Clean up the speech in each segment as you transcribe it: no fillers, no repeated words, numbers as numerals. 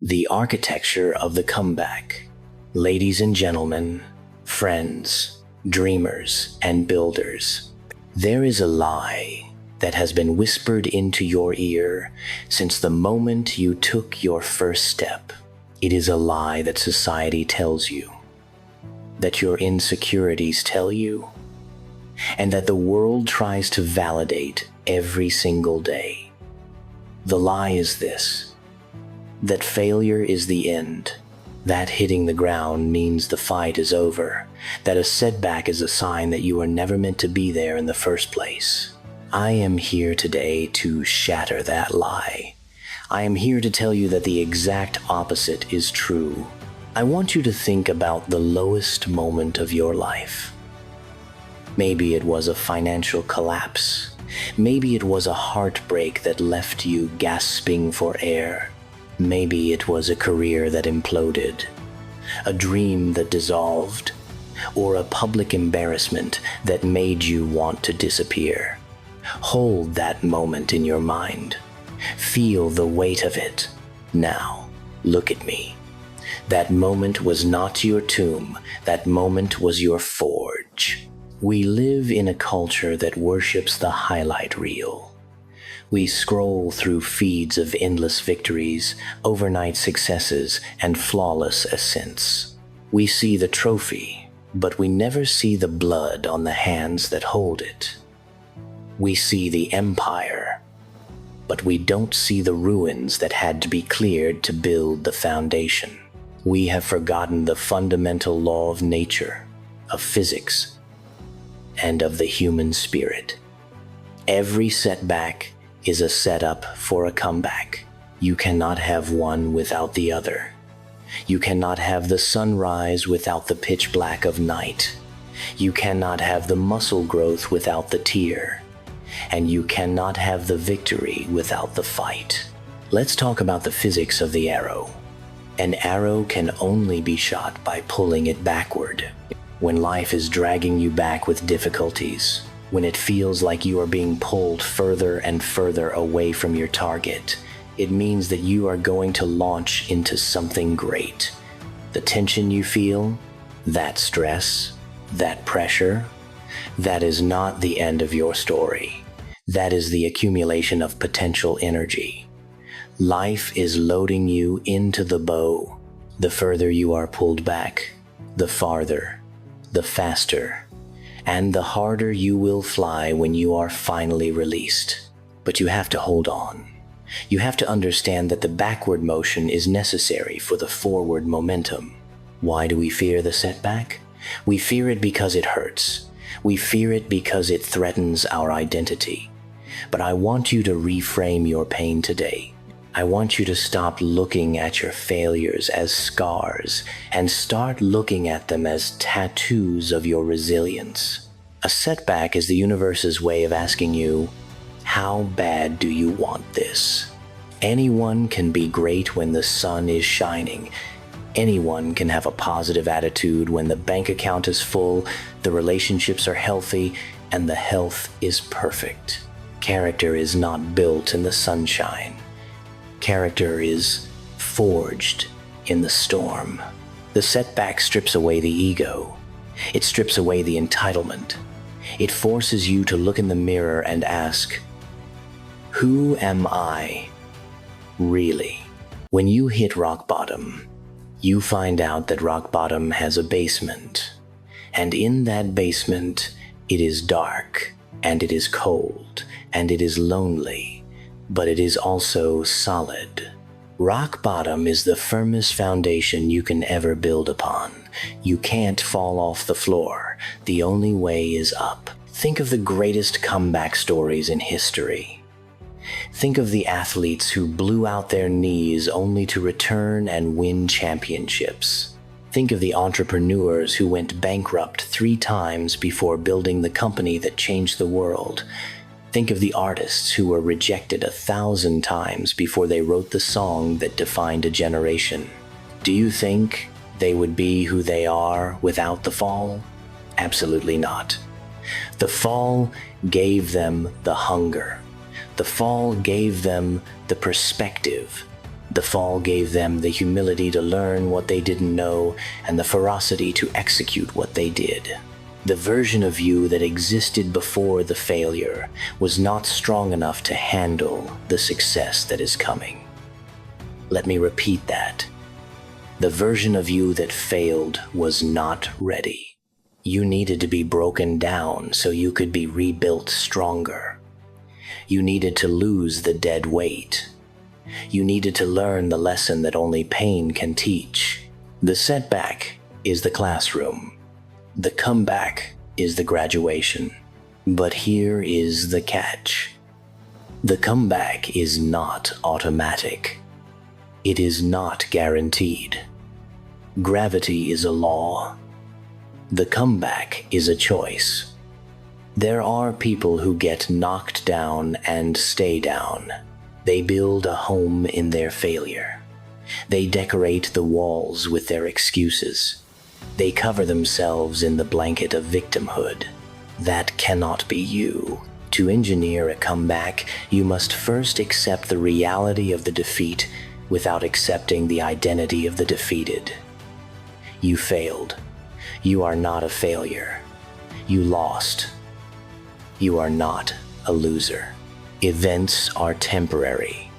The architecture of the comeback. Ladies and gentlemen, friends, dreamers, and builders, there is a lie that has been whispered into your ear since the moment you took your first step. It is a lie that society tells you, that your insecurities tell you, and that the world tries to validate every single day. The lie is this: that failure is the end, that hitting the ground means the fight is over, that a setback is a sign that you were never meant to be there in the first place. I am here today to shatter that lie. I am here to tell you that the exact opposite is true. I want you to think about the lowest moment of your life. Maybe it was a financial collapse. Maybe it was a heartbreak that left you gasping for air. Maybe it was a career that imploded, a dream that dissolved, or a public embarrassment that made you want to disappear. Hold that moment in your mind. Feel the weight of it. Now, look at me. That moment was not your tomb. That moment was your forge. We live in a culture that worships the highlight reel. We scroll through feeds of endless victories, overnight successes, and flawless ascents. We see the trophy, but we never see the blood on the hands that hold it. We see the empire, but we don't see the ruins that had to be cleared to build the foundation. We have forgotten the fundamental law of nature, of physics, and of the human spirit. Every setback is a setup for a comeback. You cannot have one without the other. You cannot have the sunrise without the pitch black of night. You cannot have the muscle growth without the tear. And you cannot have the victory without the fight. Let's talk about the physics of the arrow. An arrow can only be shot by pulling it backward. When life is dragging you back with difficulties, when it feels like you are being pulled further and further away from your target, it means that you are going to launch into something great. The tension you feel, that stress, that pressure, that is not the end of your story. That is the accumulation of potential energy. Life is loading you into the bow. The further you are pulled back, the farther, the faster, and the harder you will fly when you are finally released. But you have to hold on. You have to understand that the backward motion is necessary for the forward momentum. Why do we fear the setback? We fear it because it hurts. We fear it because it threatens our identity. But I want you to reframe your pain today. I want you to stop looking at your failures as scars and start looking at them as tattoos of your resilience. A setback is the universe's way of asking you, how bad do you want this? Anyone can be great when the sun is shining. Anyone can have a positive attitude when the bank account is full, the relationships are healthy, and the health is perfect. Character is not built in the sunshine. Character is forged in the storm. The setback strips away the ego. It strips away the entitlement. It forces you to look in the mirror and ask, who am I really? When you hit rock bottom, you find out that rock bottom has a basement. And in that basement, it is dark, and it is cold, and it is lonely. But it is also solid. Rock bottom is the firmest foundation you can ever build upon. You can't fall off the floor. The only way is up. Think of the greatest comeback stories in history. Think of the athletes who blew out their knees only to return and win championships. Think of the entrepreneurs who went bankrupt 3 times before building the company that changed the world. Think of the artists who were rejected 1,000 times before they wrote the song that defined a generation. Do you think they would be who they are without the fall? Absolutely not. The fall gave them the hunger. The fall gave them the perspective. The fall gave them the humility to learn what they didn't know and the ferocity to execute what they did. The version of you that existed before the failure was not strong enough to handle the success that is coming. Let me repeat that. The version of you that failed was not ready. You needed to be broken down so you could be rebuilt stronger. You needed to lose the dead weight. You needed to learn the lesson that only pain can teach. The setback is the classroom. The comeback is the graduation. But here is the catch. The comeback is not automatic. It is not guaranteed. Gravity is a law. The comeback is a choice. There are people who get knocked down and stay down. They build a home in their failure. They decorate the walls with their excuses. They cover themselves in the blanket of victimhood. That cannot be you. To engineer a comeback, you must first accept the reality of the defeat without accepting the identity of the defeated. You failed. You are not a failure. You lost. You are not a loser. Events are temporary.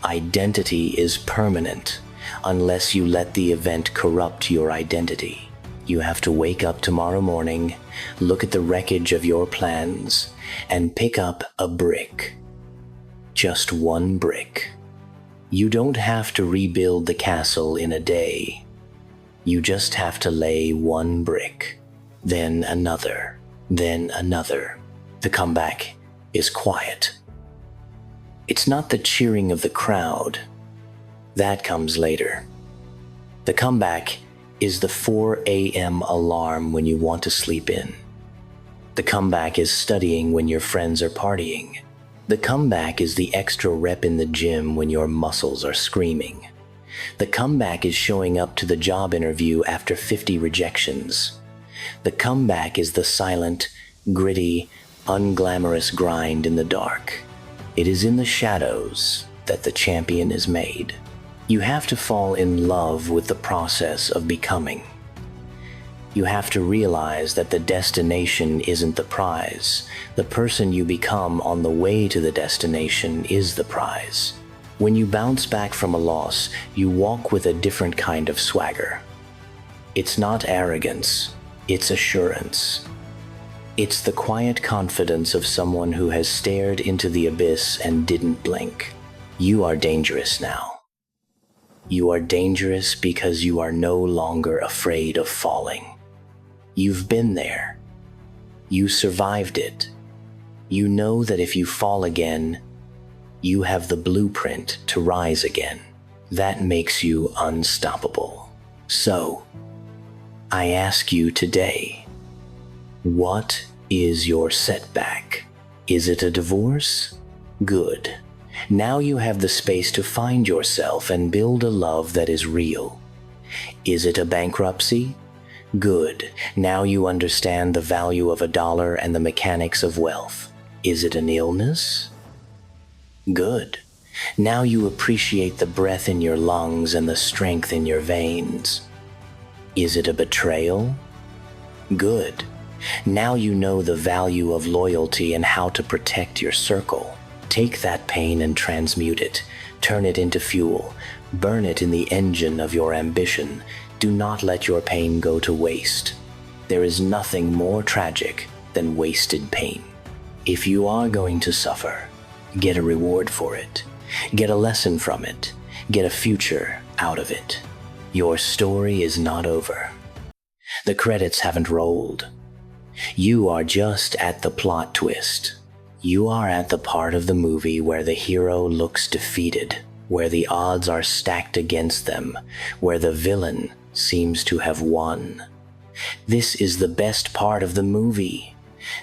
Identity is permanent unless you let the event corrupt your identity. You have to wake up tomorrow morning, look at the wreckage of your plans, and pick up a brick. Just one brick. You don't have to rebuild the castle in a day. You just have to lay one brick, then another, then another. The comeback is quiet. It's not the cheering of the crowd. That comes later. The comeback is the 4 a.m. alarm when you want to sleep in. The comeback is studying when your friends are partying. The comeback is the extra rep in the gym when your muscles are screaming. The comeback is showing up to the job interview after 50 rejections. The comeback is the silent, gritty, unglamorous grind in the dark. It is in the shadows that the champion is made. You have to fall in love with the process of becoming. You have to realize that the destination isn't the prize. The person you become on the way to the destination is the prize. When you bounce back from a loss, you walk with a different kind of swagger. It's not arrogance, it's assurance. It's the quiet confidence of someone who has stared into the abyss and didn't blink. You are dangerous now. You are dangerous because you are no longer afraid of falling. You've been there. You survived it. You know that if you fall again, you have the blueprint to rise again. That makes you unstoppable. So, I ask you today, what is your setback? Is it a divorce? Good. Now you have the space to find yourself and build a love that is real. Is it a bankruptcy? Good. Now you understand the value of $1 and the mechanics of wealth. Is it an illness? Good. Now you appreciate the breath in your lungs and the strength in your veins. Is it a betrayal? Good. Now you know the value of loyalty and how to protect your circle. Take that pain and transmute it. Turn it into fuel. Burn it in the engine of your ambition. Do not let your pain go to waste. There is nothing more tragic than wasted pain. If you are going to suffer, get a reward for it. Get a lesson from it. Get a future out of it. Your story is not over. The credits haven't rolled. You are just at the plot twist. You are at the part of the movie where the hero looks defeated, where the odds are stacked against them, where the villain seems to have won. This is the best part of the movie.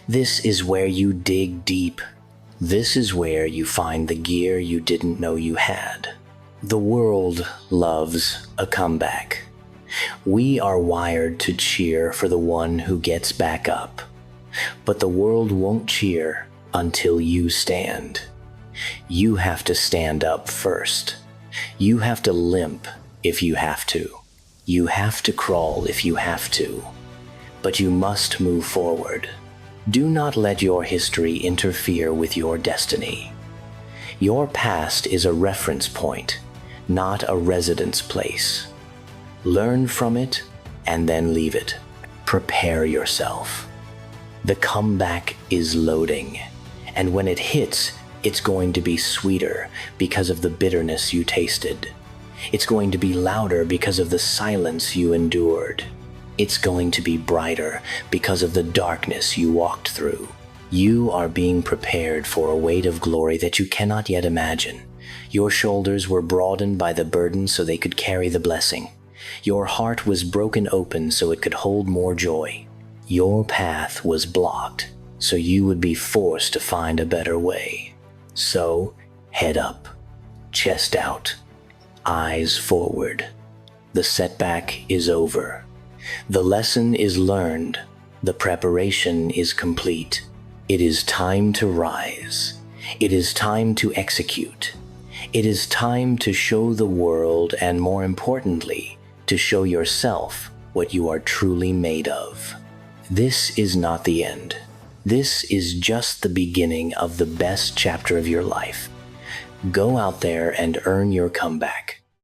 This is where you dig deep. This is where you find the gear you didn't know you had. The world loves a comeback. We are wired to cheer for the one who gets back up. But the world won't cheer until you stand. You have to stand up first. You have to limp if you have to. You have to crawl if you have to. But you must move forward. Do not let your history interfere with your destiny. Your past is a reference point, not a residence place. Learn from it and then leave it. Prepare yourself. The comeback is loading, and when it hits, it's going to be sweeter because of the bitterness you tasted. It's going to be louder because of the silence you endured. It's going to be brighter because of the darkness you walked through. You are being prepared for a weight of glory that you cannot yet imagine. Your shoulders were broadened by the burden so they could carry the blessing. Your heart was broken open so it could hold more joy. Your path was blocked so you would be forced to find a better way. So, head up, chest out, eyes forward. The setback is over. The lesson is learned. The preparation is complete. It is time to rise. It is time to execute. It is time to show the world, and more importantly, to show yourself what you are truly made of. This is not the end. This is just the beginning of the best chapter of your life. Go out there and earn your comeback.